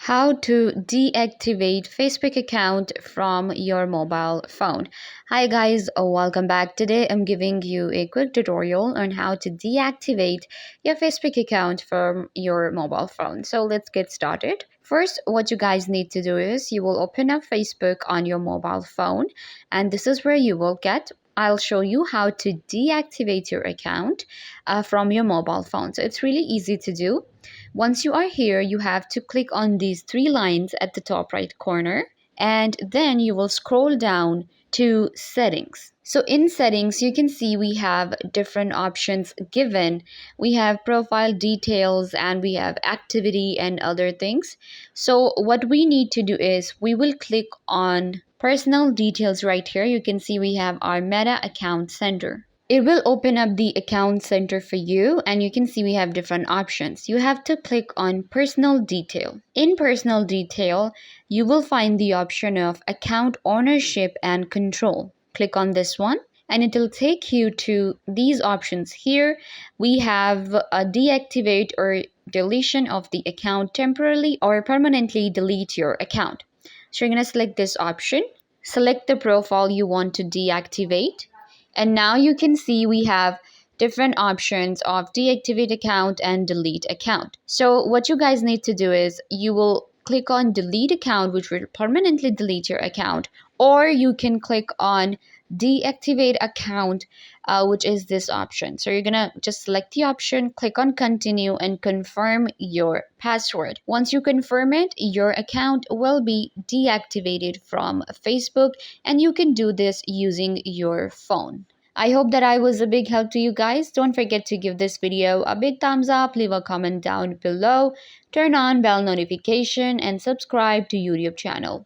How to deactivate Facebook account from your mobile phone. Hi guys, welcome back. Today I'm giving you a quick tutorial on how to deactivate your Facebook account from your mobile phone. So let's get started. First, what you guys need to do is you will open up Facebook on your mobile phone, and this is where you will get I'll show you how to deactivate your account from your mobile phone. So it's really easy to do. Once you are here, you have to click on these three lines at the top right corner, and then you will scroll down to settings. So in settings, you can see we have different options given. We have profile details and we have activity and other things. So what we need to do is we will click on personal details right here. You can see we have our Meta account center. It will open up the account center for you, and you can see we have different options. You have to click on personal detail. In personal detail, you will find the option of account ownership and control. Click on this one and it will take you to these options. Here we have a deactivate or deletion of the account, temporarily or permanently delete your account. So you're going to select this option, select the profile you want to deactivate. And now you can see we have different options of deactivate account and delete account. So what you guys need to do is you will click on delete account, which will permanently delete your account, or you can click on deactivate account, which is this option. So you're gonna just select the option, click on continue and confirm your password. Once you confirm it, your account will be deactivated from Facebook, and you can do this using your phone. I hope that I was a big help to you guys. Don't forget to give this video a big thumbs up, leave a comment down below, turn on bell notification and subscribe to YouTube channel.